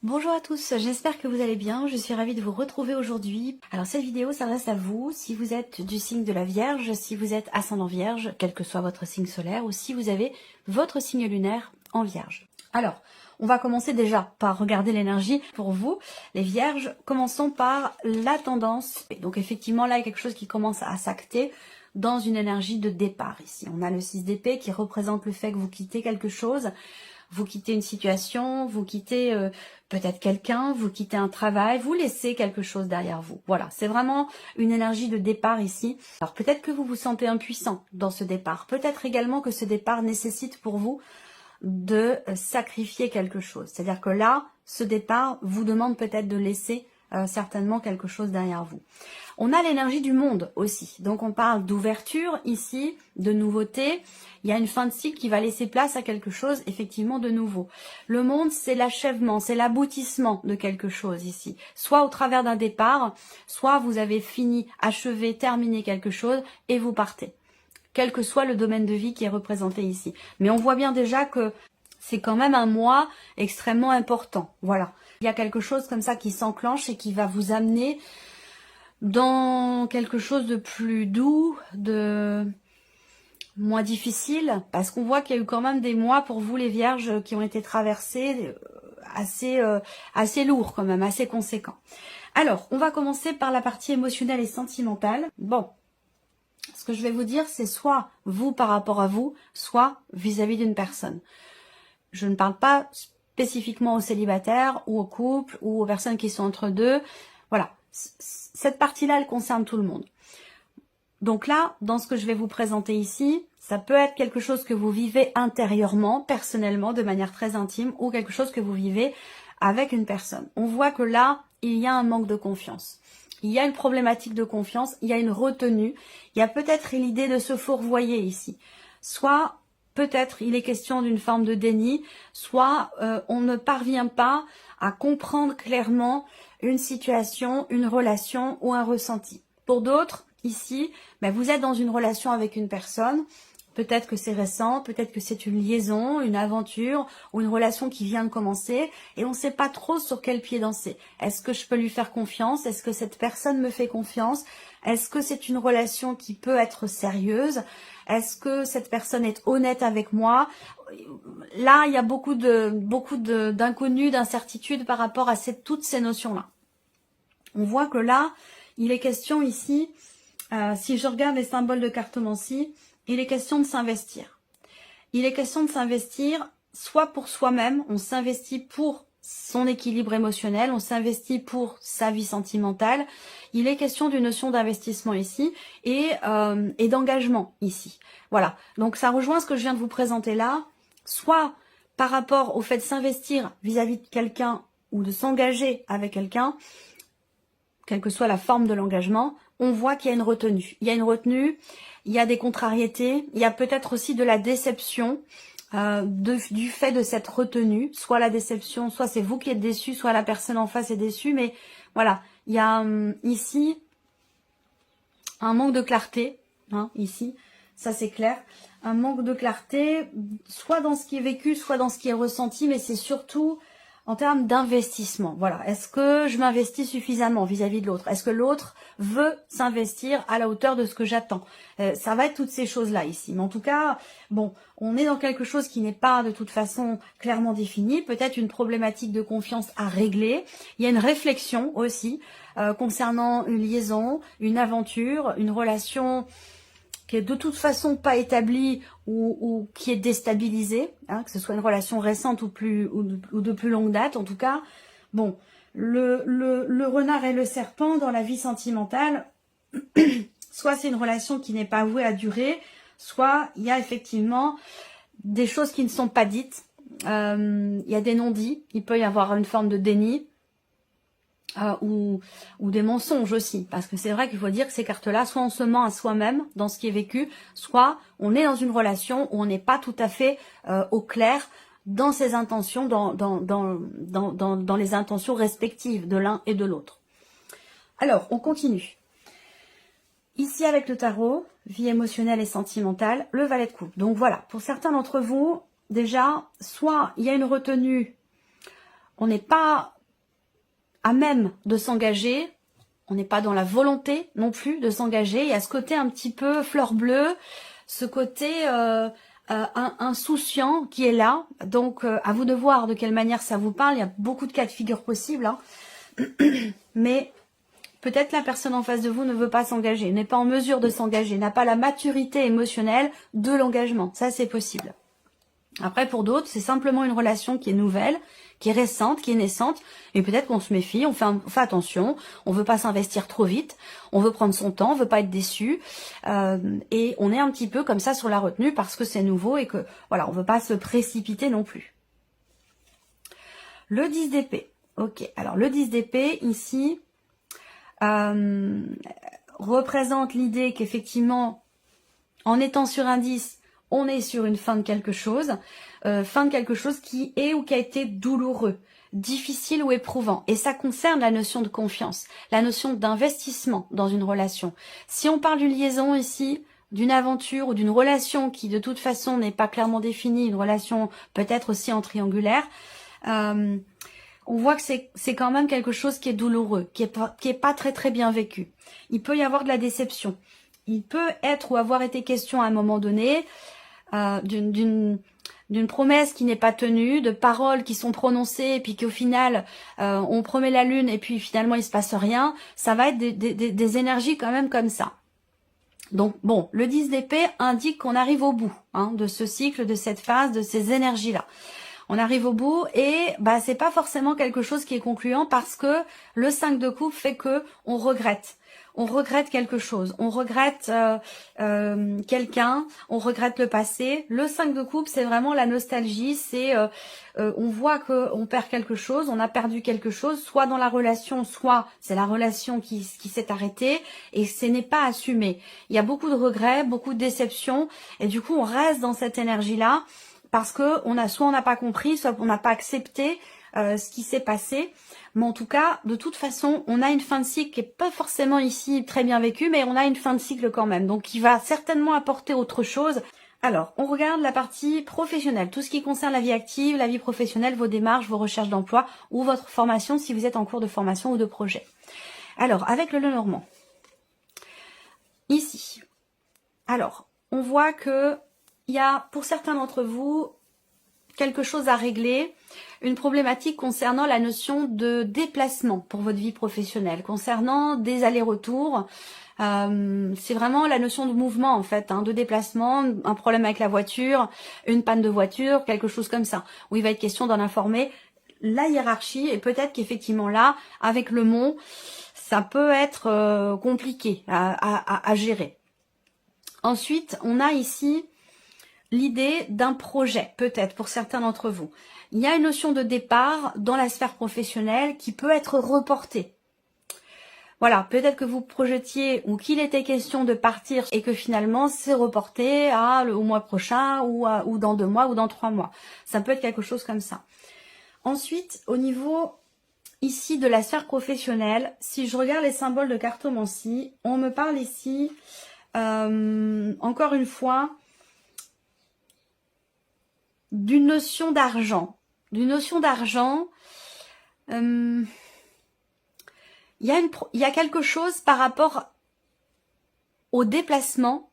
Bonjour à tous, j'espère que vous allez bien, je suis ravie de vous retrouver aujourd'hui. Alors cette vidéo s'adresse à vous, si vous êtes du signe de la Vierge, si vous êtes ascendant Vierge, quel que soit votre signe solaire, ou si vous avez votre signe lunaire en Vierge. Alors, on va commencer déjà par regarder l'énergie pour vous, les Vierges. Commençons par la tendance. Donc effectivement, là, il y a quelque chose qui commence à s'acter dans une énergie de départ ici. On a le 6 d'épée qui représente le fait que vous quittez quelque chose. Vous quittez une situation, vous quittez peut-être quelqu'un, vous quittez un travail, vous laissez quelque chose derrière vous. Voilà, c'est vraiment une énergie de départ ici. Alors peut-être que vous vous sentez impuissant dans ce départ. Peut-être également que ce départ nécessite pour vous de sacrifier quelque chose. C'est-à-dire que là, ce départ vous demande peut-être de laisser certainement quelque chose derrière vous. On a l'énergie du monde aussi. Donc on parle d'ouverture ici, de nouveauté. Il y a une fin de cycle qui va laisser place à quelque chose effectivement de nouveau. Le monde, c'est l'achèvement, c'est l'aboutissement de quelque chose ici. Soit au travers d'un départ, soit vous avez fini, achevé, terminé quelque chose et vous partez. Quel que soit le domaine de vie qui est représenté ici. Mais on voit bien déjà que c'est quand même un mois extrêmement important. Voilà. Il y a quelque chose comme ça qui s'enclenche et qui va vous amener dans quelque chose de plus doux, de moins difficile, parce qu'on voit qu'il y a eu quand même des mois pour vous les Vierges qui ont été traversés assez lourds quand même, assez conséquents. Alors, on va commencer par la partie émotionnelle et sentimentale. Bon, ce que je vais vous dire, c'est soit vous par rapport à vous, soit vis-à-vis d'une personne. Je ne parle pas spécifiquement aux célibataires ou aux couples ou aux personnes qui sont entre deux. Voilà, cette partie-là, elle concerne tout le monde. Donc là, dans ce que je vais vous présenter ici, ça peut être quelque chose que vous vivez intérieurement, personnellement, de manière très intime, ou quelque chose que vous vivez avec une personne. On voit que là, il y a un manque de confiance. Il y a une problématique de confiance, il y a une retenue, il y a peut-être l'idée de se fourvoyer ici. Soit peut-être il est question d'une forme de déni, soit on ne parvient pas à comprendre clairement une situation, une relation ou un ressenti. Pour d'autres, ici, ben vous êtes dans une relation avec une personne, peut-être que c'est récent, peut-être que c'est une liaison, une aventure ou une relation qui vient de commencer et on ne sait pas trop sur quel pied danser. Est-ce que je peux lui faire confiance? Est-ce que cette personne me fait confiance? Est-ce que c'est une relation qui peut être sérieuse? Est-ce que cette personne est honnête avec moi? Là, il y a beaucoup d'inconnus, d'incertitudes par rapport à toutes ces notions-là. On voit que là, il est question ici, si je regarde les symboles de cartomancie, il est question de s'investir. Il est question de s'investir soit pour soi-même, on s'investit pour son équilibre émotionnel, on s'investit pour sa vie sentimentale. Il est question d'une notion d'investissement ici et d'engagement ici. Voilà, donc ça rejoint ce que je viens de vous présenter là, soit par rapport au fait de s'investir vis-à-vis de quelqu'un ou de s'engager avec quelqu'un, quelle que soit la forme de l'engagement, on voit qu'il y a une retenue. Il y a une retenue, il y a des contrariétés, il y a peut-être aussi de la déception du fait de cette retenue. Soit la déception, soit c'est vous qui êtes déçu, soit la personne en face est déçue. Mais voilà, il y a ici un manque de clarté, hein, ici, ça c'est clair. Un manque de clarté, soit dans ce qui est vécu, soit dans ce qui est ressenti, mais c'est surtout en termes d'investissement. Voilà, est-ce que je m'investis suffisamment vis-à-vis de l'autre? Est-ce que l'autre veut s'investir à la hauteur de ce que j'attends? Ça va être toutes ces choses-là ici. Mais en tout cas, bon, on est dans quelque chose qui n'est pas de toute façon clairement défini. Peut-être une problématique de confiance à régler. Il y a une réflexion aussi concernant une liaison, une aventure, une relation qui est de toute façon pas établie ou qui est déstabilisée, hein, que ce soit une relation récente ou de plus longue date, en tout cas. Bon, le renard et le serpent dans la vie sentimentale, soit c'est une relation qui n'est pas vouée à durer, soit il y a effectivement des choses qui ne sont pas dites, il y a des non-dits, il peut y avoir une forme de déni, ou des mensonges aussi, parce que c'est vrai qu'il faut dire que ces cartes-là, soit on se ment à soi-même dans ce qui est vécu, soit on est dans une relation où on n'est pas tout à fait au clair dans ses intentions, dans les intentions respectives de l'un et de l'autre. Alors, on continue. Ici avec le tarot, vie émotionnelle et sentimentale, le valet de coupe. Donc voilà, pour certains d'entre vous, déjà, soit il y a une retenue on n'est pas à même de s'engager, on n'est pas dans la volonté non plus de s'engager. Il y a ce côté un petit peu fleur bleue, ce côté insouciant qui est là. Donc à vous de voir de quelle manière ça vous parle. Il y a beaucoup de cas de figure possibles, hein. Mais peut-être la personne en face de vous ne veut pas s'engager, n'est pas en mesure de s'engager, n'a pas la maturité émotionnelle de l'engagement. Ça, c'est possible. Après, pour d'autres, c'est simplement une relation qui est nouvelle, qui est récente, qui est naissante. Et peut-être qu'on se méfie, on fait attention, on veut pas s'investir trop vite, on veut prendre son temps, on veut pas être déçu. Et on est un petit peu comme ça sur la retenue parce que c'est nouveau et que, voilà, on veut pas se précipiter non plus. Le 10 d'épée. Ok, alors le 10 d'épée, ici, représente l'idée qu'effectivement, en étant sur un 10, on est sur une fin de quelque chose qui est ou qui a été douloureux, difficile ou éprouvant. Et ça concerne la notion de confiance, la notion d'investissement dans une relation. Si on parle d'une liaison ici, d'une aventure ou d'une relation qui de toute façon n'est pas clairement définie, une relation peut-être aussi en triangulaire, on voit que c'est quand même quelque chose qui est douloureux, qui est pas très très bien vécu. Il peut y avoir de la déception. Il peut être ou avoir été question à un moment donné d'une promesse qui n'est pas tenue, de paroles qui sont prononcées et puis qu'au final on promet la lune et puis finalement il se passe rien. Ça va être des énergies quand même comme ça. Donc bon, le 10 d'épée indique qu'on arrive au bout de ce cycle, de cette phase, de ces énergies-là. On arrive au bout et bah c'est pas forcément quelque chose qui est concluant parce que le 5 de coupe fait que on regrette. On regrette quelque chose, on regrette quelqu'un, on regrette le passé. Le 5 de coupe, c'est vraiment la nostalgie, c'est on voit qu'on perd quelque chose, on a perdu quelque chose, soit dans la relation, soit c'est la relation qui s'est arrêtée et ce n'est pas assumé. Il y a beaucoup de regrets, beaucoup de déceptions et du coup on reste dans cette énergie-là parce que soit on n'a pas compris, soit on n'a pas accepté ce qui s'est passé. Mais en tout cas, de toute façon, on a une fin de cycle qui n'est pas forcément ici très bien vécue, mais on a une fin de cycle quand même. Donc, qui va certainement apporter autre chose. Alors, on regarde la partie professionnelle. Tout ce qui concerne la vie active, la vie professionnelle, vos démarches, vos recherches d'emploi ou votre formation si vous êtes en cours de formation ou de projet. Alors, avec le Lenormand. Ici. Alors, on voit que il y a, pour certains d'entre vous, quelque chose à régler, une problématique concernant la notion de déplacement pour votre vie professionnelle, concernant des allers-retours. C'est vraiment la notion de mouvement en fait, de déplacement, un problème avec la voiture, une panne de voiture, quelque chose comme ça, où il va être question d'en informer la hiérarchie et peut-être qu'effectivement là, avec le mont, ça peut être compliqué à gérer. Ensuite, on a ici l'idée d'un projet, peut-être pour certains d'entre vous. Il y a une notion de départ dans la sphère professionnelle qui peut être reportée. Voilà, peut-être que vous projetiez ou qu'il était question de partir et que finalement c'est reporté au mois prochain ou dans 2 mois ou dans 3 mois. Ça peut être quelque chose comme ça. Ensuite, au niveau ici de la sphère professionnelle, si je regarde les symboles de cartomancie, on me parle ici, encore une fois, d'une notion d'argent. Il y a quelque chose par rapport aux déplacements,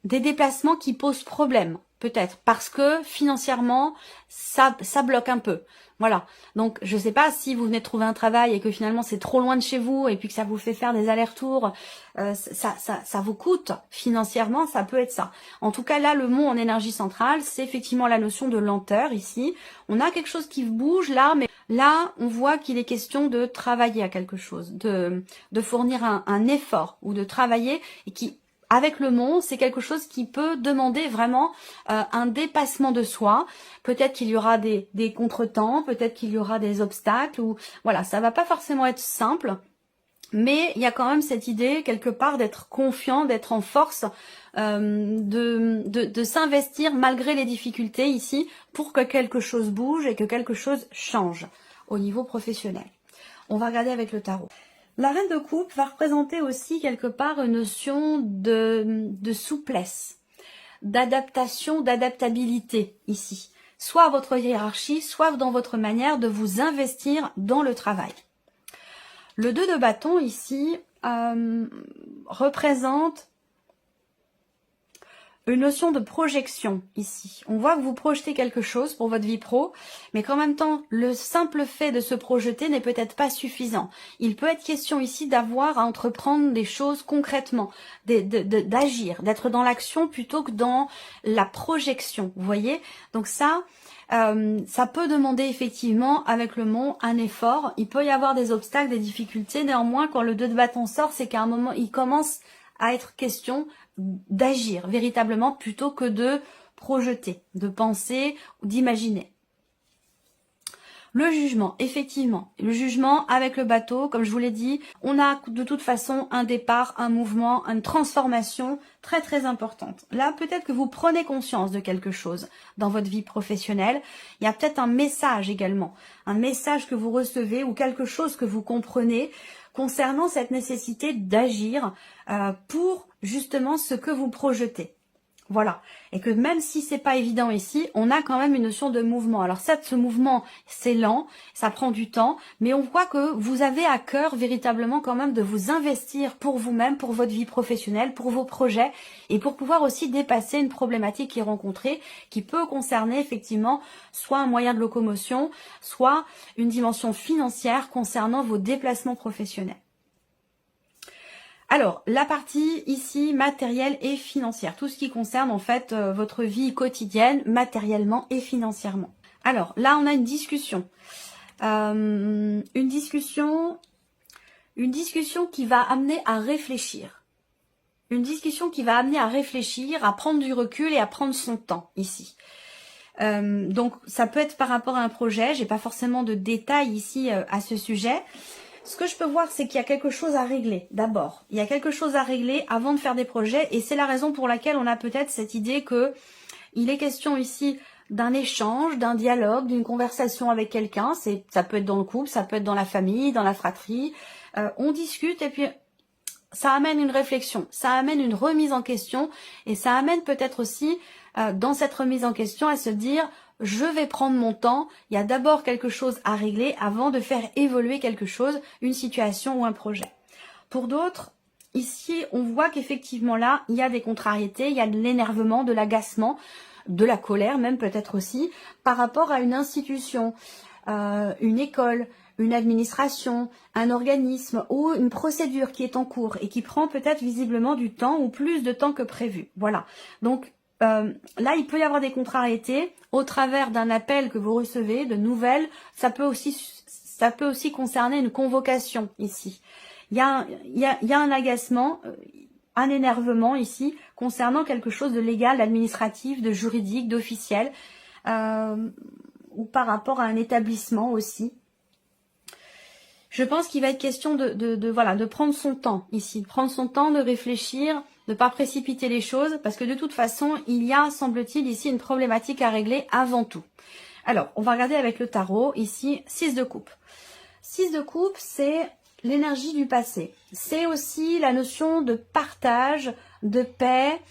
des déplacements qui posent problème, peut-être, parce que financièrement, ça bloque un peu. Voilà, donc je sais pas si vous venez de trouver un travail et que finalement c'est trop loin de chez vous et puis que ça vous fait faire des allers-retours, ça vous coûte financièrement, ça peut être ça. En tout cas là, le mot en énergie centrale, c'est effectivement la notion de lenteur ici. On a quelque chose qui bouge là, mais là on voit qu'il est question de travailler à quelque chose, de fournir un effort ou de travailler et qui... Avec le mont, c'est quelque chose qui peut demander vraiment un dépassement de soi. Peut-être qu'il y aura des contretemps, peut-être qu'il y aura des obstacles. Ou voilà, ça va pas forcément être simple, mais il y a quand même cette idée quelque part d'être confiant, d'être en force, de s'investir malgré les difficultés ici pour que quelque chose bouge et que quelque chose change au niveau professionnel. On va regarder avec le tarot. La reine de coupe va représenter aussi quelque part une notion de souplesse, d'adaptation, d'adaptabilité ici. soit à votre hiérarchie, soit dans votre manière de vous investir dans le travail. Le 2 de bâton ici représente une notion de projection ici. On voit que vous projetez quelque chose pour votre vie pro, mais qu'en même temps, le simple fait de se projeter n'est peut-être pas suffisant. Il peut être question ici d'avoir à entreprendre des choses concrètement, d'agir, d'être dans l'action plutôt que dans la projection, vous voyez? Donc ça peut demander effectivement avec le mont un effort. Il peut y avoir des obstacles, des difficultés. Néanmoins, quand le 2 de bâton sort, c'est qu'à un moment, il commence à être question d'agir véritablement plutôt que de projeter, de penser ou d'imaginer. Le jugement, effectivement, le jugement avec le bateau, comme je vous l'ai dit, on a de toute façon un départ, un mouvement, une transformation très très importante. Là, peut-être que vous prenez conscience de quelque chose dans votre vie professionnelle. Il y a peut-être un message également, un message que vous recevez ou quelque chose que vous comprenez concernant cette nécessité d'agir pour justement ce que vous projetez. Voilà. Et que même si c'est pas évident ici, on a quand même une notion de mouvement. Alors certes, ce mouvement, c'est lent, ça prend du temps, mais on voit que vous avez à cœur véritablement quand même de vous investir pour vous-même, pour votre vie professionnelle, pour vos projets, et pour pouvoir aussi dépasser une problématique qui est rencontrée, qui peut concerner effectivement soit un moyen de locomotion, soit une dimension financière concernant vos déplacements professionnels. Alors, la partie ici matérielle et financière, tout ce qui concerne en fait votre vie quotidienne, matériellement et financièrement. Alors, là on a une discussion. Une discussion qui va amener à réfléchir. Une discussion qui va amener à réfléchir, à prendre du recul et à prendre son temps ici. Donc, ça peut être par rapport à un projet, j'ai pas forcément de détails ici à ce sujet. Ce que je peux voir, c'est qu'il y a quelque chose à régler, d'abord. Il y a quelque chose à régler avant de faire des projets, et c'est la raison pour laquelle on a peut-être cette idée que il est question ici d'un échange, d'un dialogue, d'une conversation avec quelqu'un. Ça peut être dans le couple, ça peut être dans la famille, dans la fratrie. On discute et puis ça amène une réflexion, ça amène une remise en question, et ça amène peut-être aussi, dans cette remise en question, à se dire... Je vais prendre mon temps, il y a d'abord quelque chose à régler avant de faire évoluer quelque chose, une situation ou un projet. Pour d'autres, ici, on voit qu'effectivement là, il y a des contrariétés, il y a de l'énervement, de l'agacement, de la colère même peut-être aussi, par rapport à une institution, une école, une administration, un organisme ou une procédure qui est en cours et qui prend peut-être visiblement du temps ou plus de temps que prévu. Voilà, donc... là, il peut y avoir des contrariétés au travers d'un appel que vous recevez, de nouvelles. Ça peut aussi concerner une convocation ici. Il y a un agacement, un énervement ici concernant quelque chose de légal, d'administratif, de juridique, d'officiel, ou par rapport à un établissement aussi. Je pense qu'il va être question de prendre son temps ici, de prendre son temps, de réfléchir, de ne pas précipiter les choses, parce que de toute façon, il y a, semble-t-il, ici une problématique à régler avant tout. Alors, on va regarder avec le tarot, ici, 6 de coupe. 6 de coupe, c'est l'énergie du passé. C'est aussi la notion de partage, de paix,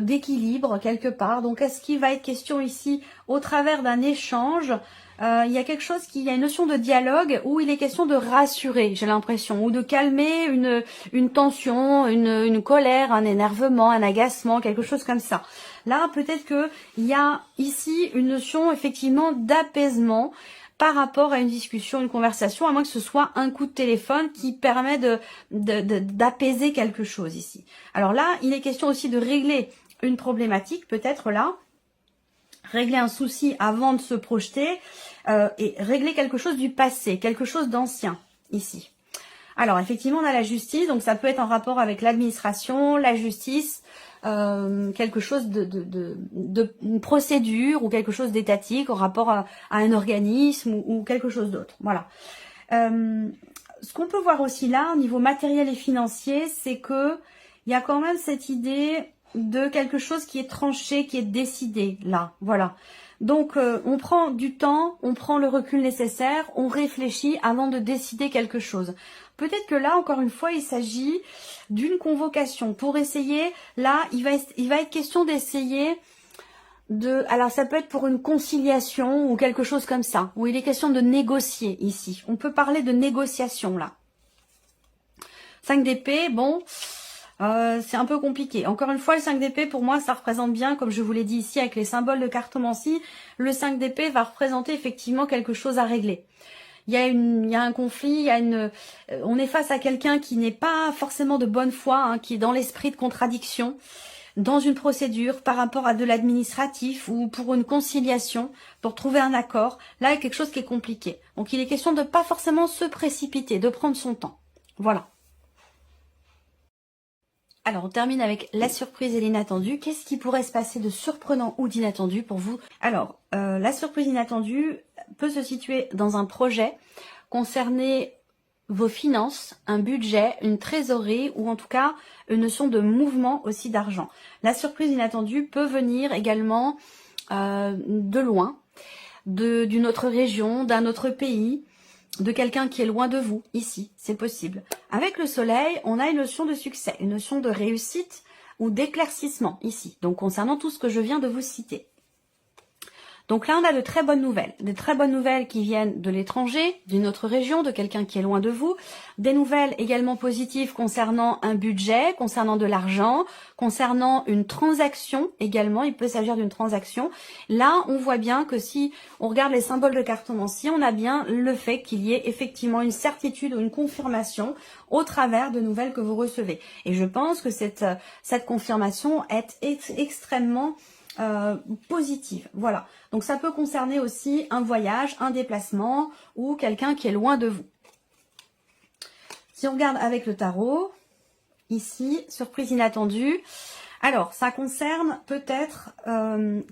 d'équilibre quelque part. Donc, est-ce qu'il va être question ici, au travers d'un échange, il y a quelque chose il y a une notion de dialogue où il est question de rassurer, j'ai l'impression, ou de calmer une tension, une colère, un énervement, un agacement, quelque chose comme ça. Là, peut-être que il y a ici une notion effectivement d'apaisement par rapport à une discussion, une conversation, à moins que ce soit un coup de téléphone qui permet d'apaiser quelque chose ici. Alors là, il est question aussi de régler une problématique, peut-être là, régler un souci avant de se projeter et régler quelque chose du passé, quelque chose d'ancien ici. Alors effectivement on a la justice, donc ça peut être en rapport avec l'administration, la justice, quelque chose une procédure ou quelque chose d'étatique en rapport à un organisme ou quelque chose d'autre. Voilà. Ce qu'on peut voir aussi là au niveau matériel et financier, c'est que il y a quand même cette idée de quelque chose qui est tranché, qui est décidé là, voilà. Donc on prend du temps, on prend le recul nécessaire, on réfléchit avant de décider quelque chose. Peut-être que là, encore une fois, il s'agit d'une convocation pour essayer, là, il va être question d'essayer alors ça peut être pour une conciliation ou quelque chose comme ça, où il est question de négocier ici. On peut parler de négociation là. 5 d'épée, bon, c'est un peu compliqué. Encore une fois, le 5 d'épée, pour moi, ça représente bien, comme je vous l'ai dit ici, avec les symboles de cartomancie, le 5 d'épée va représenter effectivement quelque chose à régler. Il y a un conflit, on est face à quelqu'un qui n'est pas forcément de bonne foi, hein, qui est dans l'esprit de contradiction, dans une procédure par rapport à de l'administratif ou pour une conciliation, pour trouver un accord. Là, il y a quelque chose qui est compliqué. Donc, il est question de pas forcément se précipiter, de prendre son temps. Voilà. Alors, on termine avec la surprise et l'inattendu. Qu'est-ce qui pourrait se passer de surprenant ou d'inattendu pour vous? Alors, la surprise inattendue peut se situer dans un projet concerné vos finances, un budget, une trésorerie ou en tout cas une notion de mouvement aussi d'argent. La surprise inattendue peut venir également de loin, d'une autre région, d'un autre pays, de quelqu'un qui est loin de vous, ici, c'est possible. Avec le soleil, on a une notion de succès, une notion de réussite ou d'éclaircissement ici, donc concernant tout ce que je viens de vous citer. Donc là, on a de très bonnes nouvelles. Des très bonnes nouvelles qui viennent de l'étranger, d'une autre région, de quelqu'un qui est loin de vous. Des nouvelles également positives concernant un budget, concernant de l'argent, concernant une transaction également. Il peut s'agir d'une transaction. Là, on voit bien que si on regarde les symboles de cartomancie, on a bien le fait qu'il y ait effectivement une certitude ou une confirmation au travers de nouvelles que vous recevez. Et je pense que cette confirmation est extrêmement positive. Voilà. Donc ça peut concerner aussi un voyage, un déplacement ou quelqu'un qui est loin de vous. Si on regarde avec le tarot, ici, surprise inattendue. Alors, ça concerne peut-être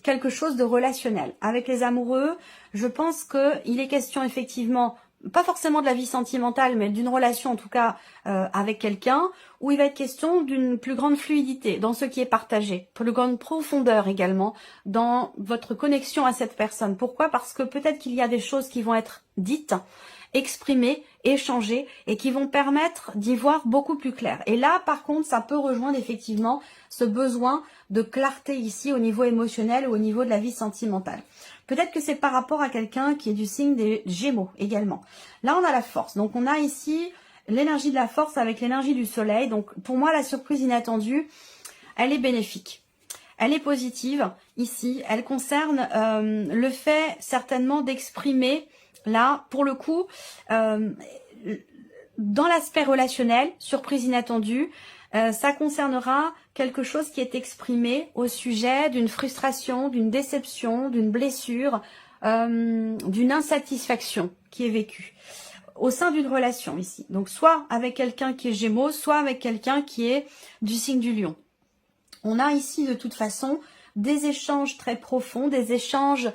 quelque chose de relationnel. Avec les amoureux, je pense qu'il est question effectivement, pas forcément de la vie sentimentale, mais d'une relation en tout cas avec quelqu'un, où il va être question d'une plus grande fluidité dans ce qui est partagé, plus grande profondeur également dans votre connexion à cette personne. Pourquoi? Parce que peut-être qu'il y a des choses qui vont être dites, exprimées, échangées et qui vont permettre d'y voir beaucoup plus clair. Et là, par contre, ça peut rejoindre effectivement ce besoin de clarté ici au niveau émotionnel ou au niveau de la vie sentimentale. Peut-être que c'est par rapport à quelqu'un qui est du signe des Gémeaux également. Là, on a la force. Donc, on a ici l'énergie de la force avec l'énergie du soleil. Donc, pour moi, la surprise inattendue, elle est bénéfique. Elle est positive ici. Elle concerne le fait certainement d'exprimer, là, pour le coup, dans l'aspect relationnel, surprise inattendue, ça concernera quelque chose qui est exprimé au sujet d'une frustration, d'une déception, d'une blessure, d'une insatisfaction qui est vécue au sein d'une relation ici. Donc soit avec quelqu'un qui est Gémeaux, soit avec quelqu'un qui est du signe du Lion. On a ici de toute façon des échanges très profonds, des échanges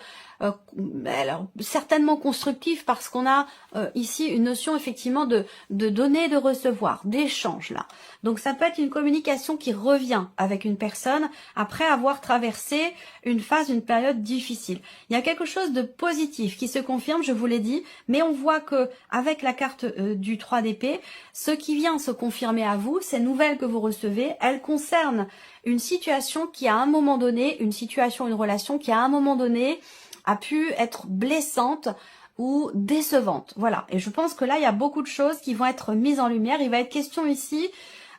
alors certainement constructifs parce qu'on a ici une notion effectivement de donner et de recevoir, d'échange là. Donc ça peut être une communication qui revient avec une personne après avoir traversé une phase, une période difficile. Il y a quelque chose de positif qui se confirme, je vous l'ai dit, mais on voit que avec la carte du 3 d'épée, ce qui vient se confirmer à vous, ces nouvelles que vous recevez, elles concernent une situation qui à un moment donné, une situation, une relation qui à un moment donné a pu être blessante ou décevante. Voilà. Et je pense que là, il y a beaucoup de choses qui vont être mises en lumière. Il va être question ici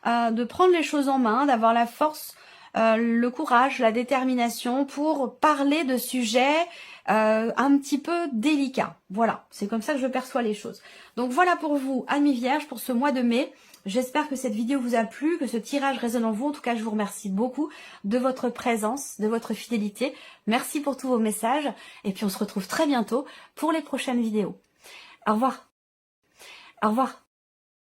de prendre les choses en main, d'avoir la force, le courage, la détermination pour parler de sujets un petit peu délicats. Voilà. C'est comme ça que je perçois les choses. Donc voilà pour vous, amis vierges, pour ce mois de mai. J'espère que cette vidéo vous a plu, que ce tirage résonne en vous. En tout cas, je vous remercie beaucoup de votre présence, de votre fidélité. Merci pour tous vos messages. Et puis, on se retrouve très bientôt pour les prochaines vidéos. Au revoir. Au revoir.